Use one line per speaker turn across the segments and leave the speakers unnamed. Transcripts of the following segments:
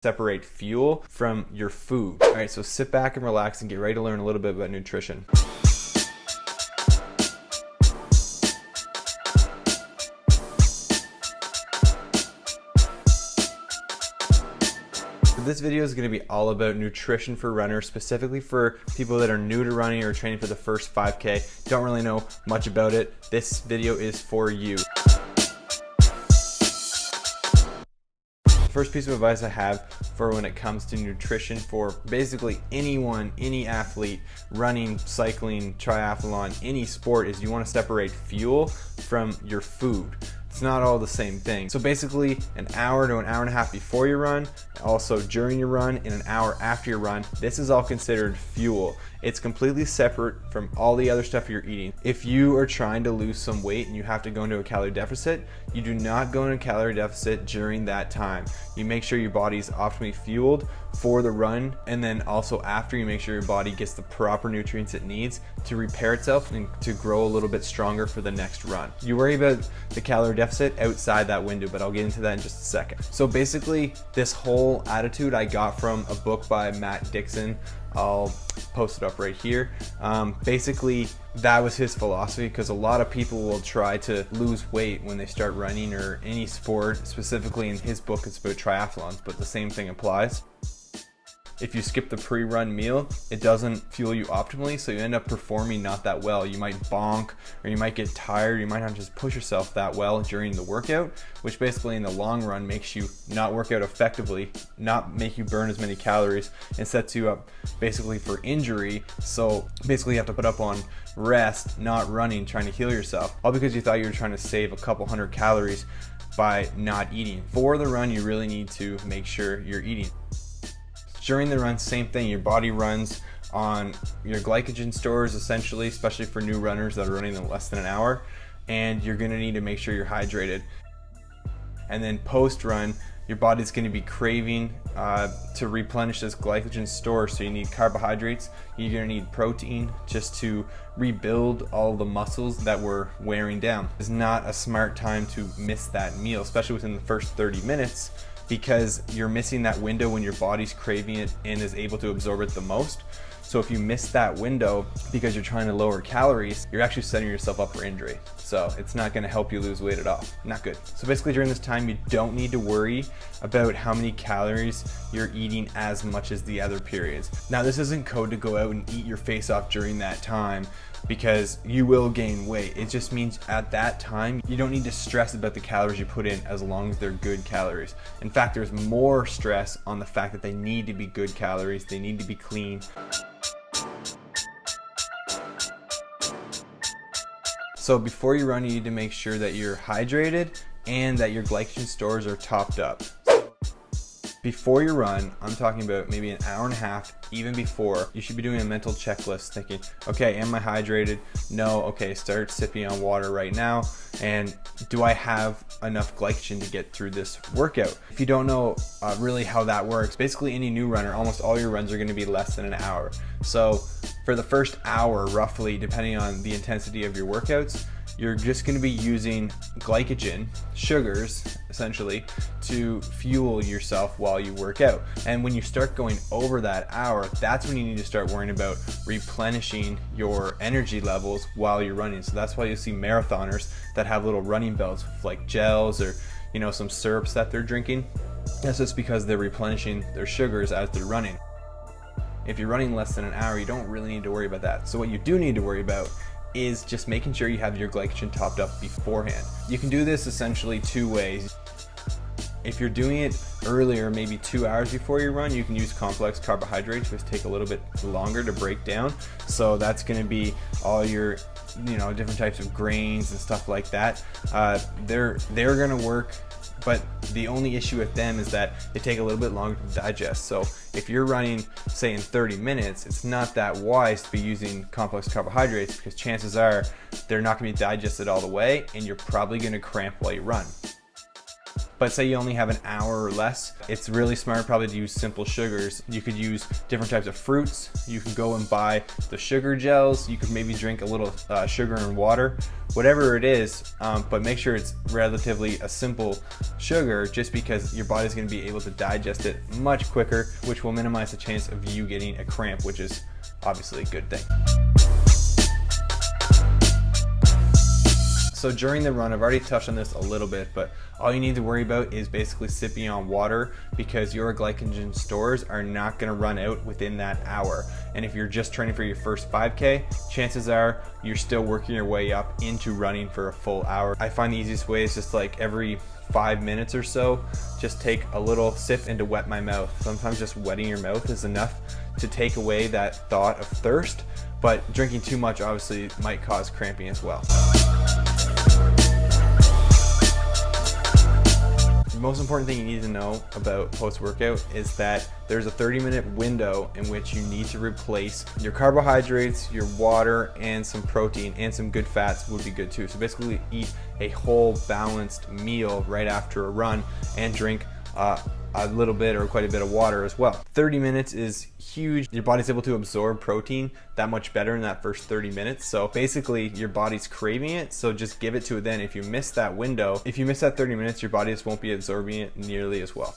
separate fuel from your food. All right, so sit back and relax and get ready to learn a little bit about nutrition. This video is going to be all about nutrition for runners, specifically for people that are new to running or training for the first 5K, don't really know much about it. This video is for you. First piece of advice I have for when it comes to nutrition for basically anyone, any athlete, running, cycling, triathlon, any sport, is you want to separate fuel from your food. It's not all the same thing. So basically an hour to an hour and a half before your run, also during your run, and an hour after your run, this is all considered fuel. It's completely separate from all the other stuff you're eating. If you are trying to lose some weight and you have to go into a calorie deficit, you do not go into a calorie deficit during that time. You make sure your body is optimally fueled for the run, and then also after, you make sure your body gets the proper nutrients it needs to repair itself and to grow a little bit stronger for the next run. You worry about the calorie deficit outside that window, but I'll get into that in just a second. So basically, this whole attitude I got from a book by Matt Dixon. I'll post it up right here. Basically, that was his philosophy, because a lot of people will try to lose weight when they start running or any sport. Specifically in his book, it's about triathlons, but the same thing applies. If you skip the pre-run meal, it doesn't fuel you optimally, so you end up performing not that well. You might bonk, or you might get tired, you might not just push yourself that well during the workout, which basically in the long run makes you not work out effectively, not make you burn as many calories, and sets you up basically for injury. So basically you have to put up on rest, not running, trying to heal yourself, all because you thought you were trying to save a couple hundred calories by not eating. For the run, you really need to make sure you're eating. During the run, same thing. Your body runs on your glycogen stores, essentially, especially for new runners that are running in less than an hour, and you're going to need to make sure you're hydrated. And then post-run, your body's going to be craving to replenish this glycogen store, so you need carbohydrates, you're going to need protein just to rebuild all the muscles that were wearing down. It's not a smart time to miss that meal, especially within the first 30 minutes, because you're missing that window when your body's craving it and is able to absorb it the most. So if you miss that window because you're trying to lower calories, you're actually setting yourself up for injury. So it's not gonna help you lose weight at all. Not good. So basically during this time, you don't need to worry about how many calories you're eating as much as the other periods. Now, this isn't code to go out and eat your face off during that time, because you will gain weight. It just means at that time, you don't need to stress about the calories you put in as long as they're good calories. In fact, there's more stress on the fact that they need to be good calories, they need to be clean. So before you run, you need to make sure that you're hydrated and that your glycogen stores are topped up. Before you run, I'm talking about maybe an hour and a half, even before, you should be doing a mental checklist thinking, okay, am I hydrated? No. Okay, start sipping on water right now. And do I have enough glycogen to get through this workout? If you don't know really how that works, basically any new runner, almost all your runs are gonna be less than an hour. So for the first hour, roughly, depending on the intensity of your workouts, you're just going to be using glycogen, sugars, essentially, to fuel yourself while you work out. And when you start going over that hour, that's when you need to start worrying about replenishing your energy levels while you're running. So that's why you see marathoners that have little running belts with like gels or, you know, some syrups that they're drinking. That's just because they're replenishing their sugars as they're running. If you're running less than an hour, you don't really need to worry about that. So what you do need to worry about is just making sure you have your glycogen topped up beforehand. You can do this essentially two ways. If you're doing it earlier, maybe 2 hours before you run, you can use complex carbohydrates, which take a little bit longer to break down. So that's going to be all your, you know, different types of grains and stuff like that. They're going to work, but the only issue with them is that they take a little bit longer to digest. So if you're running, say, in 30 minutes, it's not that wise to be using complex carbohydrates, because chances are they're not going to be digested all the way, and you're probably going to cramp while you run. But say you only have an hour or less, it's really smart probably to use simple sugars. You could use different types of fruits. You can go and buy the sugar gels. You could maybe drink a little sugar and water, whatever it is, but make sure it's relatively a simple sugar, just because your body's gonna be able to digest it much quicker, which will minimize the chance of you getting a cramp, which is obviously a good thing. So during the run, I've already touched on this a little bit, but all you need to worry about is basically sipping on water, because your glycogen stores are not gonna run out within that hour. And if you're just training for your first 5K, chances are you're still working your way up into running for a full hour. I find the easiest way is just like every 5 minutes or so, just take a little sip and to wet my mouth. Sometimes just wetting your mouth is enough to take away that thought of thirst, but drinking too much obviously might cause cramping as well. The most important thing you need to know about post-workout is that there's a 30-minute window in which you need to replace your carbohydrates, your water, and some protein, and some good fats would be good too. So basically eat a whole balanced meal right after a run and drink a little bit or quite a bit of water as well. 30 minutes is huge. Your body's able to absorb protein that much better in that first 30 minutes. So basically your body's craving it, so just give it to it then. If you miss that window, if you miss that 30 minutes, your body just won't be absorbing it nearly as well.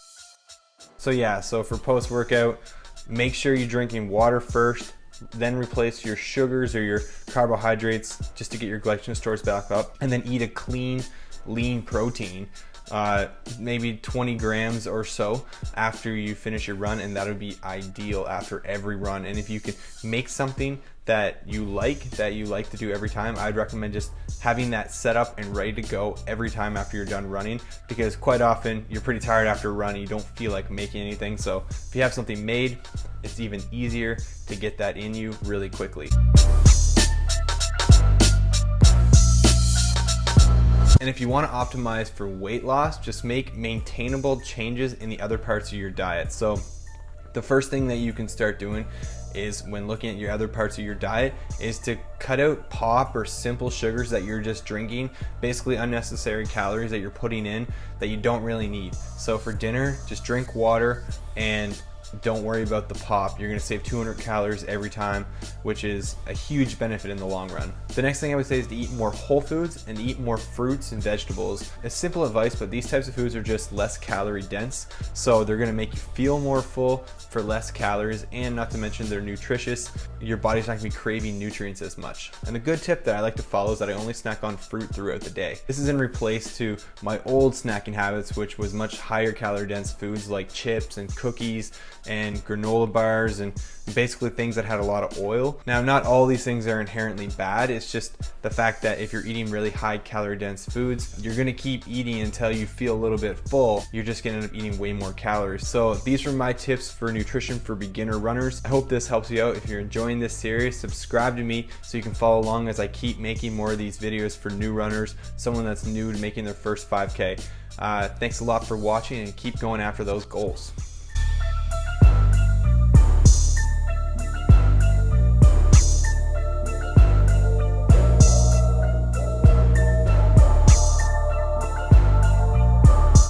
So yeah, so for post-workout, make sure you're drinking water first, then replace your sugars or your carbohydrates just to get your glycogen stores back up, and then eat a clean, lean protein. Maybe 20 grams or so after you finish your run, and that would be ideal after every run. And if you can make something that you like to do every time, I'd recommend just having that set up and ready to go every time after you're done running, because quite often you're pretty tired after a run, you don't feel like making anything. So if you have something made, it's even easier to get that in you really quickly. And if you want to optimize for weight loss, just make maintainable changes in the other parts of your diet. So the first thing that you can start doing is, when looking at your other parts of your diet, is to cut out pop or simple sugars that you're just drinking, basically unnecessary calories that you're putting in that you don't really need. So for dinner, just drink water and don't worry about the pop. You're gonna save 200 calories every time, which is a huge benefit in the long run. The next thing I would say is to eat more whole foods and eat more fruits and vegetables. It's simple advice, but these types of foods are just less calorie dense, so they're gonna make you feel more full for less calories, and not to mention they're nutritious. Your body's not gonna be craving nutrients as much. And the good tip that I like to follow is that I only snack on fruit throughout the day. This is in replace to my old snacking habits, which was much higher calorie dense foods like chips and cookies and granola bars, and basically things that had a lot of oil. Now, not all these things are inherently bad. It's just the fact that if you're eating really high calorie dense foods, you're gonna keep eating until you feel a little bit full. You're just gonna end up eating way more calories. So these are my tips for nutrition for beginner runners. I hope this helps you out. If you're enjoying this series, subscribe to me so you can follow along as I keep making more of these videos for new runners, someone that's new to making their first 5K. Thanks a lot for watching, and keep going after those goals.